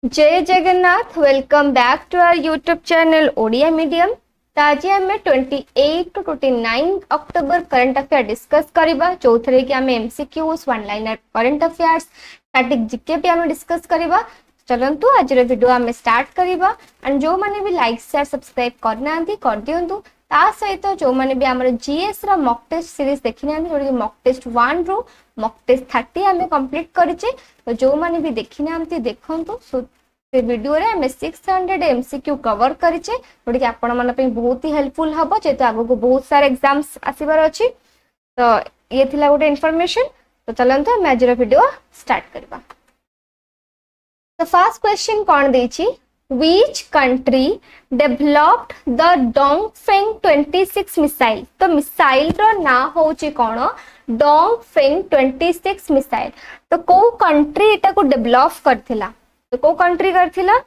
जय Jagannath. Welcome back to our YouTube channel Odia medium. तो आज आम 28 to 29 October current affair discuss करबा जो थे कि आम MCQs one liner current affairs static GK भी आम डिस्कस करबा। चलंतु आज वीडियो आम स्टार्ट करबा एंड जो माने भी लाइक शेयर सब्सक्राइब करना कर दियंतु। ता सहित जो माने भी हमर जीएस रा मॉक टेस्ट सीरीज देखि ना जो मॉक टेस्ट 1 रो मॉक टेस्ट 30 आम कंप्लीट करिचे। तो जो माने भी देखि ना देखंतु से वीडियो रे हमें 600 एमसीक्यू कवर करिचे जोटी कि आपण मन पे बहुत ही हेल्पफुल हबो जेतो आगो को बहुत सारे एग्जाम्स आसीबार अछि। तो ये थिला गोटे इन्फॉर्मेशन। तो चलंतु हम आज वीडियो स्टार्ट करबा। तो फर्स्ट क्वेश्चन कोन देछि which country developed the Dongfeng 26 missile। तो मिसाइल रो ना होची कोन Dongfeng 26 मिसाइल। तो को कंट्री एटा को डेवलप करथिला तो को कंट्री करथिला।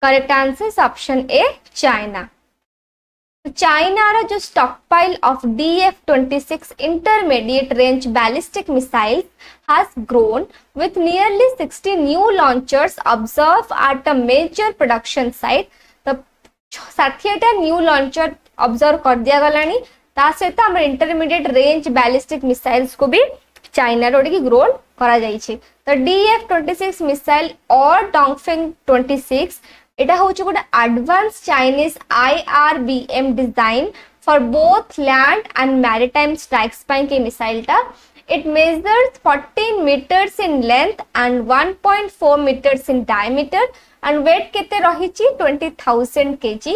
Correct answer option A China. China रा जो stockpile of DF-26 intermediate range ballistic missiles has grown with nearly 60 new launchers observed at a major production site। तो 60टा न्यू लॉन्चर ऑब्जर्व कर दिया गलानी। ता सहित हम इंटरमीडिएट रेंज बैलिस्टिक मिसाइल्स को भी चाइना रोड की ग्रो करा जाइछे। तो DF-26 मिसाइल और डोंगफेंग 26 एटा होची गोटे advance Chinese IRBM design for both land and maritime strikes पाई के मिसाइल टा। It measures 14 meters in length and 1.4 meters in diameter and weight केते रहिची 20,000 kg।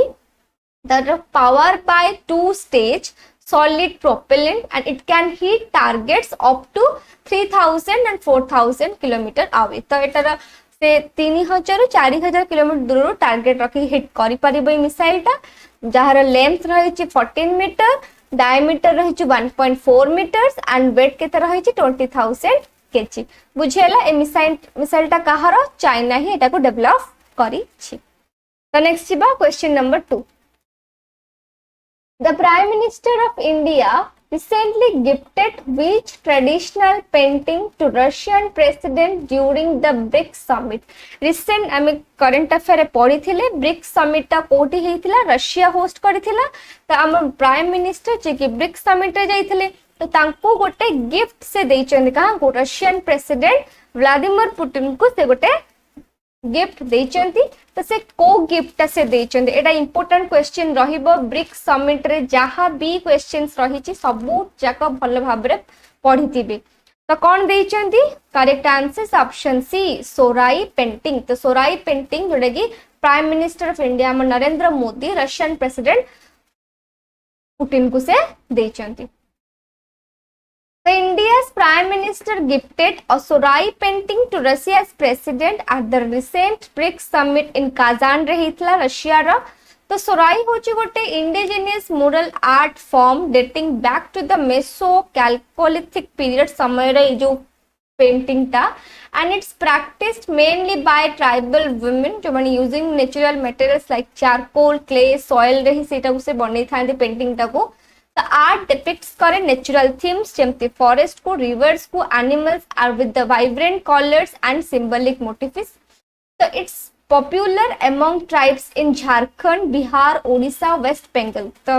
That power by two stage solid propellant and it can hit targets up to 3,000 and 4,000 kilometer away। तो एटार से 3000 रु 4000 kilometre दूर target रखी hit करि परिबो missile टा जहार लेंथ रहिची 14 मीटर डायमीटर रहिची 1.4 मीटर्स एंड वेट केते रहिची 20,000 केजी। बुझियला ए मिसाइल टा कहार चाइना ही एटा को डेवलप करी छी। तो नेक्स्ट बा question number 2। The Prime Minister of India recently gifted which traditional painting to Russian President during the BRICS Summit। Recent आम करंट अफेयर पढ़ी थिले ब्रिक्स समिट टा कोठी हेतिला रशिया होस्ट करथिला। तो आम प्राइम मिनिस्टर जे कि ब्रिक्स समिट रे जाइथिले तो तांको गोटे गिफ्ट से देचंदी का रशियन प्रेसिडेंट व्लादिमीर पुतिन को से गोटे गिफ्ट देचंती। तो से को गिफ्ट से देचंती एटा इंपोर्टेंट क्वेश्चन रहिबो ब्रिक्स समिट रे जहां भी क्वेश्चंस रहिची सबु जाक भल भाबरे पढितिबे। तो कौन देचंती correct answer option C सोराई painting. तो सोराई पेंटिंग जोडे की prime minister of India Narendra Modi Russian president Putin को से देचंती। The India's Prime Minister gifted a Sorai painting to Russia's president at the recent BRICS summit in Kazan रहितला Russia रा। तो सोराई होची गोटे indigenous mural art form dating back to the meso chalcolithic period समय रे जो पेंटिंग टा and it's practised mainly by tribal women जो माने using natural materials like charcoal clay soil रे ही सेटा को से बनै थांदी पेंटिंग टा को। The art depicts करे natural themes जेमती forest को rivers को animals are with the vibrant colors and symbolic motifs। So it's popular among tribes in Jharkhand, Bihar, Odisha, West Bengal। तो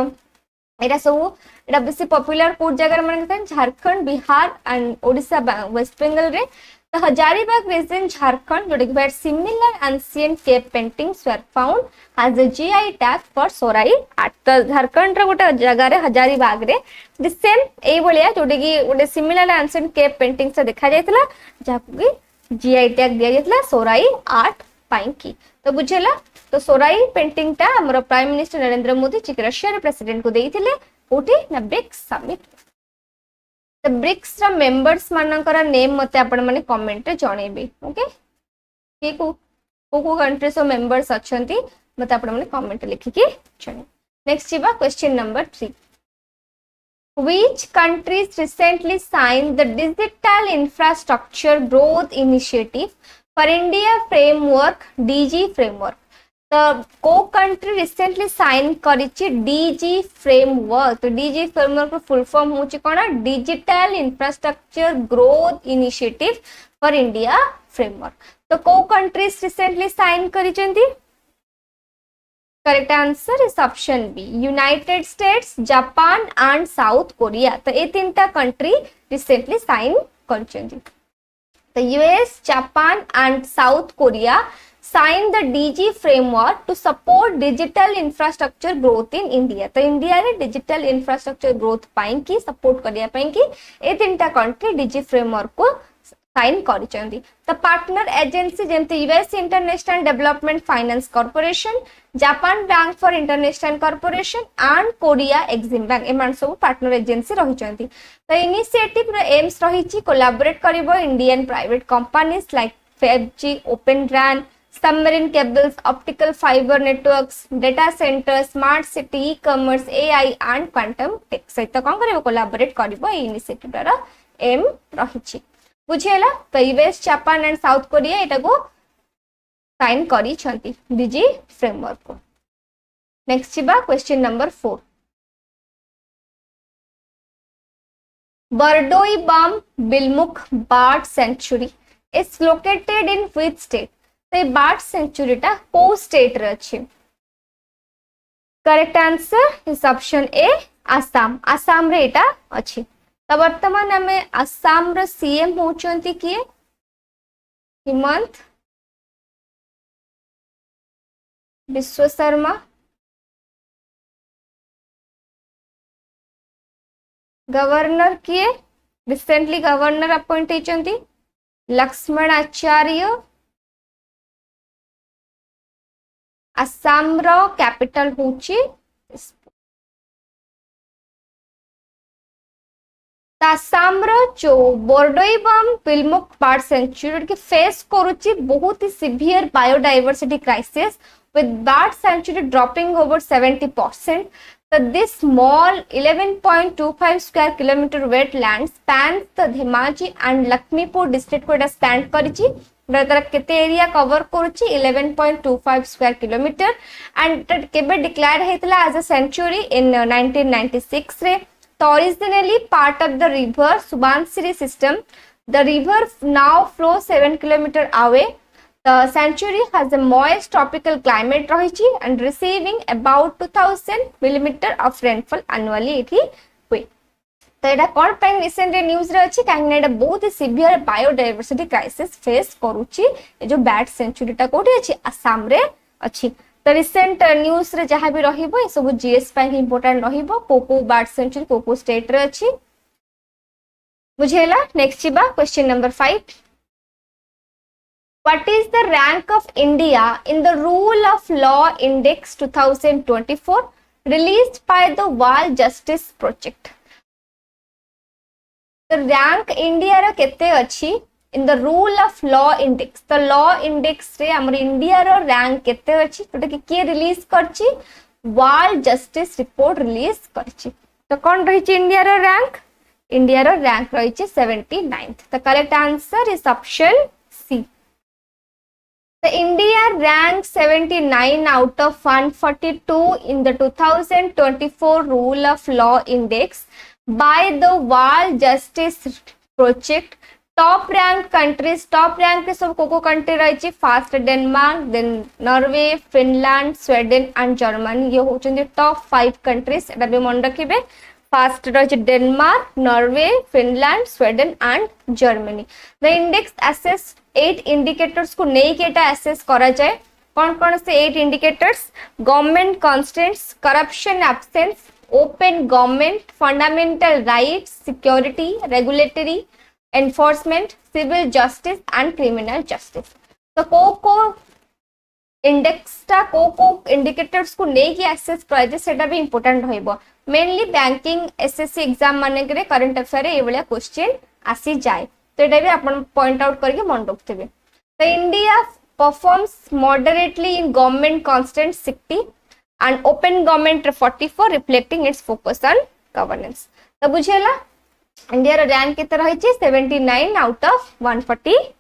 एटा सब एटा बेसी पॉपुलर कोड जगह माने कहन झारखंड बिहार एंड ओडिशा वेस्ट बंगाल रे। तो हजारीबाग रीजन झारखंड जोडे where similar ancient cave paintings were found has a GI tag for Sohrai art. तो झारखंड रे गोटे जगह रे हजारीबाग रे द सेम एई बलिया जोडे की गोटे सिमिलर एंशिएंट केव पेंटिंग्स देखा जायतला जाकु की जीआई टैग दिया जायतला सोराई आर्ट पाई की। तो बुझेला। तो सोराई पेंटिंग टा हमर prime minister Narendra Modi ji Russia president को देइथिले कोठी ना ब्रिक्स समिट। तो ब्रिक्स रा मेंबर्स मानकर नेम मते आपण माने कमेंट रे जणेबे। ओके के को कंट्री सो मेंबर्स अछंती मते आपण माने कमेंट लिखि के जणे। नेक्स्ट जीवा question number 3। Which countries recently signed the Digital Infrastructure Growth Initiative for India framework DG framework। तो को कंट्री रिसेंटली साइन करिछि DG फ्रेमवर्क। तो DG फ्रेमवर्क रो फुल फॉर्म होछि कोना digital infrastructure growth initiative for India framework. तो को countries recently sign करिसेंती? Correct answer is option B, United States, Japan and South Korea. तो ये तीनटा कंट्री रिसेंटली साइन करिसेंती। तो US, Japan and South Korea sign the DG framework to support digital infrastructure growth in India. तो India रे digital infrastructure growth पाई की support करिया पाई की ए तीनटा कंट्री डीजी फ्रेमवर्क को साइन करिसेंती। तो पार्टनर एजेंसी जेमते US International Development Finance Corporation, Japan Bank for International Corporation and Korea Exim Bank एमान सब पार्टनर एजेंसी रहिसेंती। तो इनिशिएटिव रे एम्स रहिछि कोलैबोरेट करिवो Indian private companies like 5G, open RAN, submarine cables, optical fibre networks, data centre, smart city, e-commerce, AI and quantum tech सहित कोन करिवो collaborate करिवो ए इनिशिएटिव रा एम रहिछि। बुझिएला? तो US, Japan and South Korea एटा को साइन करी छंती डीजी फ्रेमवर्क को। नेक्स्ट छिबा question number 4। Bordoibam Bilmukh bird sanctuary is located in which state? तो बर्ड सेंचुरी टा को स्टेट रे अछि? करेक्ट आंसर इज ऑप्शन ए, आसाम। आसाम रे एटा अछि। तो वर्तमान आम आसाम रो सीएम होचंती किए? हिमंत विश्व शर्मा। गवर्नर किए? रिसेंटली गवर्नर अपॉइंट होचंती लक्ष्मण आचार्य। आसाम रो कैपिटल होची आसाम रो जो बर्डोइबाम बिलमुख बर्ड सेंचुरी के फेस करूची बहुत ही severe biodiversity crisis with bird sanctuary dropping over 70%. So this small 11.25 square kilometer wetland spans the Dhemaji and Lakshmipur district को एटा स्पैन करिछि। तार केते एरिया कवर करूछि 11.25 स्क्वायर किलोमीटर एंड केबे डिक्लेयर हेतला एज अ सेंचुरी इन 1996 रे। तो originally part of the river Subansiri system, the river now flows 7 kilometer away. The sanctuary has a moist tropical climate रहिछि and receiving about 2000 millimeter of rainfall annually एठी हुए। तो एटा कोन पे recent news रे अछि काहे एटा बहुत ही सिवियर बायोडाइवर्सिटी क्राइसिस फेस करूछि। ए जो बर्ड सेंचुरी टा कोठी अछि? आसाम रे अछि। तो रिसेंट न्यूज रे जहां भी रहिबो ए सब जीएस पे इंपोर्टेंट रहिबो कोको बर्ड सेंचुरी कोको स्टेट रे अछि। बुझेला? नेक्स्ट छिबा question number 5। What is the rank of India in the Rule of Law Index 2024 released by the World Justice Project? The rank India रो केते अछि in the Rule of Law Index? तो Law Index रे हमर India रो rank केते अछि जोटा कि के रिलीज करछि? वर्ल्ड जस्टिस रिपोर्ट रिलीज करछि। तो कोन रहि छि इंडिया रो रैंक? इंडिया रो रैंक रहि छि 79th। तो correct answer is option C. The India ranked 79 out of 142 in the 2024 Rule of Law Index by the World Justice Project. Top ranked countries, top rank के सब cocoa country रही छि? First Denmark, then Norway, Finland, Sweden and Germany. ये होचंदी top 5 countries. एटा भी मन रखिबे। फर्स्ट रही Denmark, Norway, Finland, Sweden and Germany. The index assesses 8 indicators को नहीं के एटा असेस करा जाए। कौन कौन से 8 indicators? Government constants, corruption absence, open government, fundamental rights, security, regulatory enforcement, civil justice and criminal justice. तो को इंडेक्स टा को इंडिकेटर्स को नहीं के एक्सेस कराए सेटा भी इंपोर्टेंट होइबो। मेनली बैंकिंग एसएससी एग्जाम माने करे करंट अफेयर ए वाला क्वेश्चन आसी जाए। तो एटा भी अपन पॉइंट आउट करके मन रखथिबे। तो India performs moderately in government constant 60 and open government 44 reflecting it's focus on governance. तो बुझेला इंडिया रो रैंक केते रहि छि? 79 आउट ऑफ 142।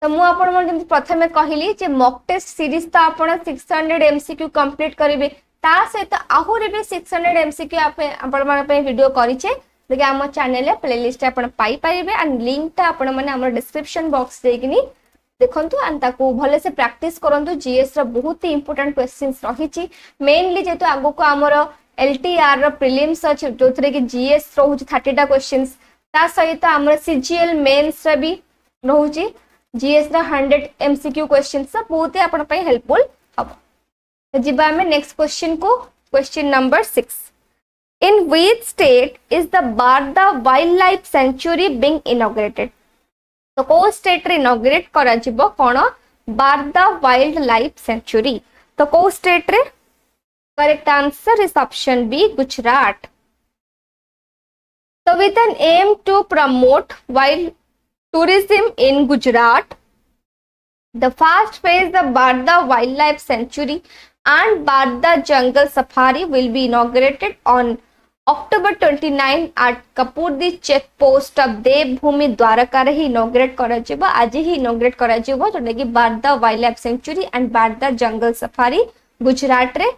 तो मु आपण मन जंती प्रथमे कहिली जे मॉक टेस्ट सीरीज तो आपण 600 एमसीक्यू कंप्लीट करिवे। ता सहित आहुरी भी 600 एमसीक्यू आपण मन पे वीडियो करिछे। देखिए आम चैनल प्लेलिस्ट आपण पाई पारिबे एंड लिंक टा आपण माने हमर डिस्क्रिप्शन बॉक्स देकिनी देखंतु एंड ताको भले से प्रैक्टिस करंतु जीएस रो बहुत ही इंपोर्टेंट क्वेश्चंस रहिछि मेनली जेतो आगो को हमर एलटीआर रो प्रीलिम्स अछि जोथरे कि जीएस रहउछि 30 टा क्वेश्चंस ता सहित हमर सीजीएल मेंस रे भी रहउछि जीएस रा 100 एमसीक्यू क्वेश्चंस सब बहुत ही आपण पई हेल्पफुल हबो तो जिबा हमें नेक्स्ट क्वेश्चन को question number 6 in which state is the Barda wild life sanctuary being inaugurated तो को स्टेट रे इनॉग्रेट करा जिवो कोन बारदा वाइल्ड लाइफ सेंचुरी तो को स्टेट रे correct answer is option B Gujarat so with an aim to promote wild tourism in Gujarat the first phase the Barda Wildlife Sanctuary and Barda Jungle Safari will be inaugurated on October 29 at Kapurdi check post of Devbhumi Dwaraka रे inaugurate करा जिवो आज ही inaugurate करा जिवो जोटा कि Barda Wildlife Sanctuary and Barda Jungle Safari Gujarat रे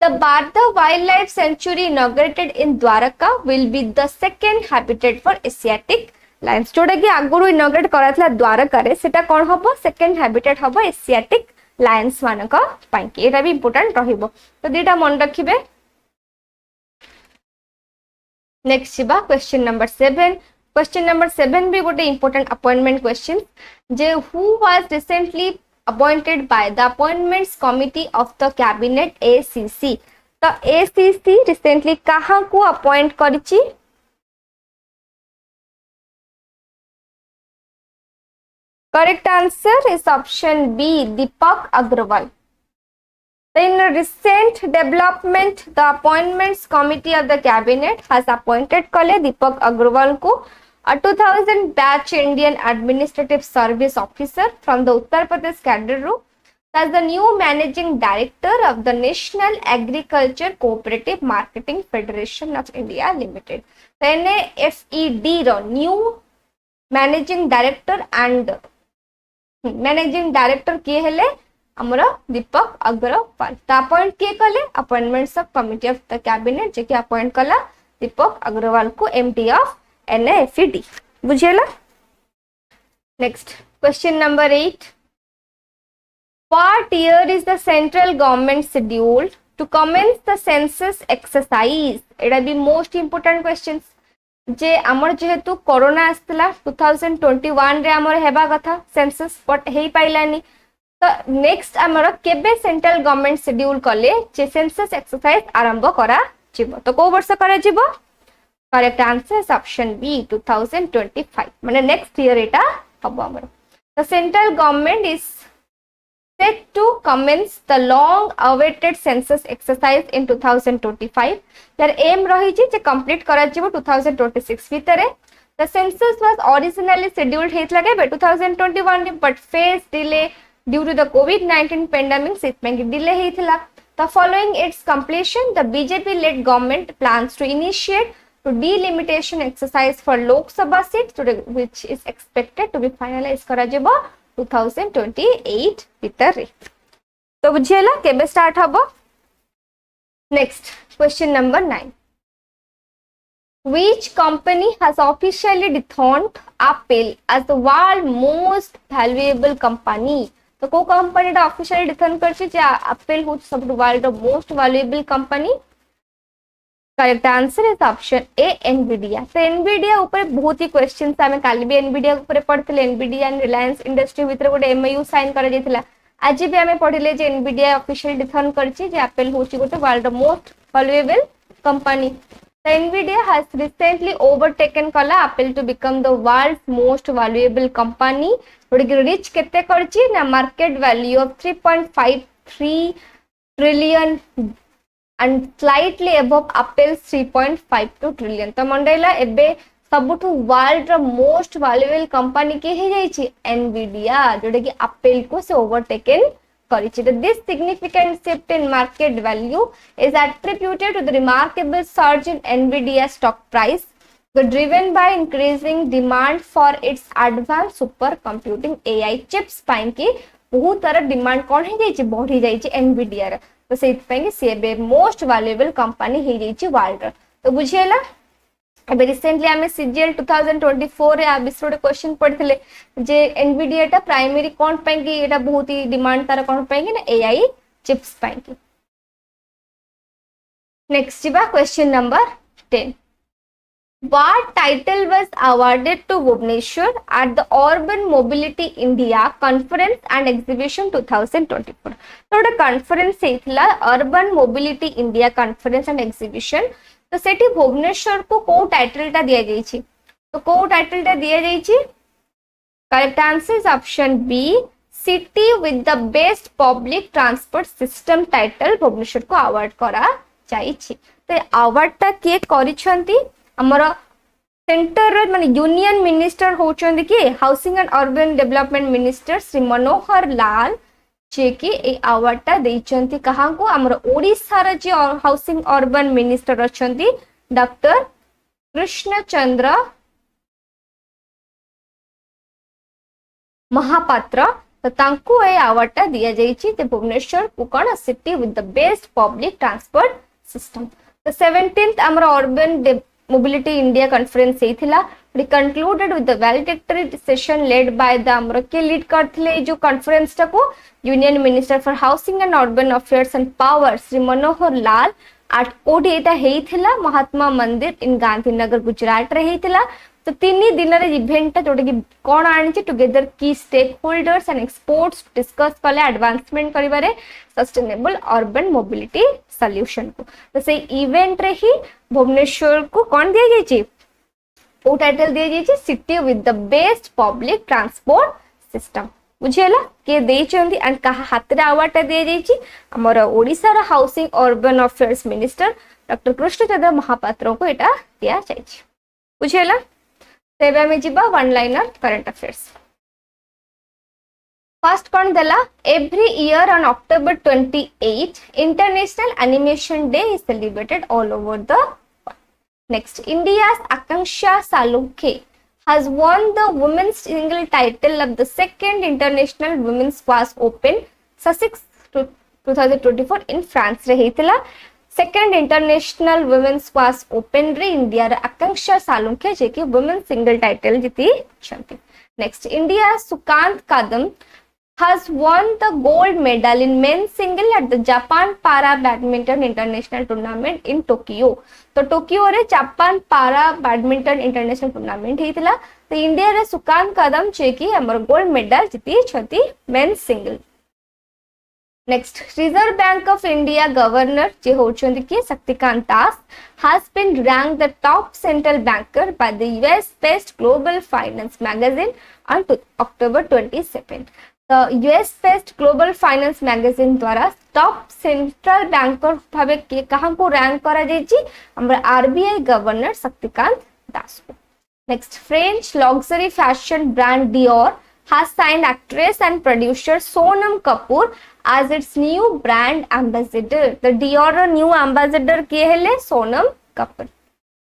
The Barda Wildlife Sanctuary inaugurated in Dwaraka will be the second habitat for Asiatic lions जोटा कि आगुरु inaugurate कराथला द्वारका रे सेटा कोन हबो सेकंड हैबिटेट हबो एशियाटिक लायंस मानक पई कि एटा भी इंपोर्टेंट रहिबो तो दीटा मन रखिबे नेक्स्ट छिबा क्वेश्चन नंबर 7 क्वेश्चन नंबर 7 भी गोटे इंपोर्टेंट अपॉइंटमेंट क्वेश्चन जे who was recently appointed by the appointments committee of the cabinet ACC तो ACC recently कहाँ को appoint करिछि correct answer is option B Deepak Agrawal in recent development the appointments committee of the cabinet has appointed kale Deepak Agrawal को a 2000 batch Indian Administrative Service officer from the Uttar Pradesh cadre as the new managing director of the National Agriculture Cooperative Marketing Federation of India Limited. NAFED ro new managing director and managing director किए हेले हमरा दीपक अग्रवाल ता appoint किए कले appointments of committee of the cabinet जे कि appoint कला दीपक अग्रवाल को एमडी ऑफ NAFED बुझेला next question number 8 what year is the central government scheduled to commence the census exercise एटा भी मोस्ट इंपोर्टेंट क्वेश्चंस जे हमर जेहेतु कोरोना आस्तला 2021 रे हमर हेबा कथा सेंसस बट हेई पाइलानी तो नेक्स्ट हमर केबे सेंट्रल गवर्नमेंट शेड्यूल कले जे सेंसस एक्सरसाइज आरंभ करा जिवो तो को वर्ष करा जिवो correct answer is option B 2025 माने next year एटा हबो हमर the central government is set to commence the long awaited census exercise in 2025 their aim रही जे कंप्लीट करा जिवो 2026 भीतरे the census was originally scheduled हेतला के 2021 but faced delay due to the covid-19 pandemic सितमें delay हेतला the following its completion the BJP led government plans to initiate to delimitation exercise for Lok Sabha seats which is expected to be finalized करा जिवो 2028 भीतर तो बुझियला केबे start हबो next question number 9 which company has officially dethroned Apple as the world most valuable company तो को company दा officially डिथॉन करछि जे एप्पल हो सब वर्ल्ड रो most valuable company correct answer is option A Nvidia तो एनवीडिया ऊपर बहुत ही क्वेश्चंस हमें काली भी एनवीडिया ऊपर पढ़थिले एनवीडिया एंड रिलायंस इंडस्ट्री भीतर गोटे एमओयू साइन करा जायतिला आज भी हमें पढ़िले जे एनवीडिया ऑफिशियल डिथॉन करछि जे एप्पल होछि गोटे वर्ल्ड मोस्ट वैल्यूएबल कंपनी तो एनवीडिया हैज रिसेंटली ओवरटेकन कला Apple to become the world's most valuable company ओडी रिच केते करछि ना market value of 3.53 trillion and slightly above Apple's 3.52 trillion तो मंडेला एबे सबुठु वर्ल्ड रो मोस्ट वैल्यूएबल कंपनी के हे जाईछि एनवीडिया जोडे कि एप्पल को से ओवरटेकन करिछि तो this significant shift in market value is attributed to the remarkable surge in Nvidia stock price driven by increasing demand for its advanced super computing AI chips pine की बहुत सारा demand कोन हे जाईछि बढ़ी जाईछि Nvidia रे तो सेत पे कि से बे मोस्ट वैल्यूएबल कंपनी हे जाईछि world तो बुझियला अबे रिसेंटली आमे सीजीएल 2024 रे आ विषय रे क्वेश्चन पढ़थिले जे एनवीडिया टा प्राइमरी कोन पई कि एटा बहुत ही डिमांड तार कोन पई कि ना एआई चिप्स पई कि। नेक्स्ट जीवा question number 10। What title was awarded to Bhubaneswar at the Urban Mobility India Conference and Exhibition 2024? तो गोटे कॉन्फ्रेंस हेतिला urban mobility India conference and exhibition. तो सेठी भुवनेश्वर को को टाइटलटा दिया जाइछि? तो को टाइटलटा दिया जाइछि? Correct answer is option B, city with the best public transport system title Bhubaneswar को अवार्ड करा जाइछि। तो अवार्डटा के करिसंती हमर सेंटर माने यूनियन मिनिस्टर होचंदी कि housing and urban development minister Shri Manohar Lal जे कि ए अवार्डटा दैचंती कहा को हमर ओडिसा रे जे हाउसिंग अर्बन मिनिस्टर अछंती डॉक्टर कृष्ण चंद्र महापात्र। तो तांको ए अवार्डटा दिया जाइछि ते भुवनेश्वर को कोन city with the best public transport system. तो 17th हमर अर्बन मोबिलिटी इंडिया कॉन्फ्रेंस हेतिला। We concluded with the valedictory session led by the हमर के लीड करथिले जो कॉन्फ्रेंस टा को union minister for housing and urban affairs and power Shri Manohar Lal. आठ कोटी एटा हेतिला महात्मा मंदिर इन गांधीनगर गुजरात रे हेतिला। तो 3 दिन रे इवेंट टा जोटा कि कोन आनी छि टुगेदर की stakeholders and experts discuss कले एडवांसमेंट करिबारे सस्टेनेबल अर्बन मोबिलिटी सॉल्यूशन को। तो से इवेंट रे ही भुवनेश्वर को कोन दिया जाय छि? ओ टाइटल दिया जाय छि city with the best public transport system. बुझियला के देचंदी एंड कहा हाथ रे अवार्ड दिया जाय छि हमर ओडिसा रा housing urban affairs minister doctor Krishnachandra Mahapatra को एटा दिया जाय छि। बुझियला तेबे हमें जिबा one liner current affairs. First कौन देला? Every year on October 28 international animation day is celebrated all over the world. Next, India's Akanksha Salunkhe has won the women's single title of the second international women's squash open Sussex 2024 in France रे हेतिला। Second international women's squash open रे India रे आकांक्षा सालुंखे जे कि women single title जीती छंती। Next, India Sukant Kadam has won the gold medal in men's single at the Japan Para Badminton International Tournament in Tokyo। तो Tokyo रे जापान पारा बैडमिंटन इंटरनेशनल टूर्नामेंट हेतिला। तो इंडिया रे सुकांत कदम जे कि हमर गोल्ड मेडल जीती छती men's single. Next, reserve bank of India governor जे होचंदी कि शक्तिकांत दास has been ranked the top central banker by the US based Global Finance magazine on October 27। तो US based Global Finance magazine द्वारा top central banker भावे के कहां को rank करा जायछि? हमर आरबीआई गवर्नर शक्तिकांत दास को। Next, French luxury fashion brand Dior has signed actress and producer Sonam Kapoor as its new brand ambassador। The Dior new ambassador किए हेले Sonam Kapoor.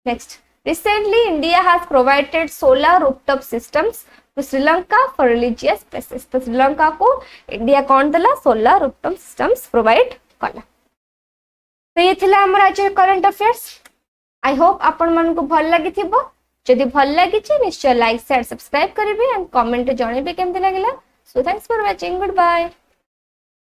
Next, recently India has provided solar rooftop systems to Sri Lanka for religious places। तो श्रीलंका को India कौन देला? Solar rooftop systems provide कला। तो ये थिला हमर आज करंट अफेयर्स। आई होप आपण मन को भल लागि थिबो। जदि भल लागि छि निश्चय लाइक शेयर सब्सक्राइब करिवे एंड कमेंट जणेबे केमते लागला। So thanks for watching, good bye.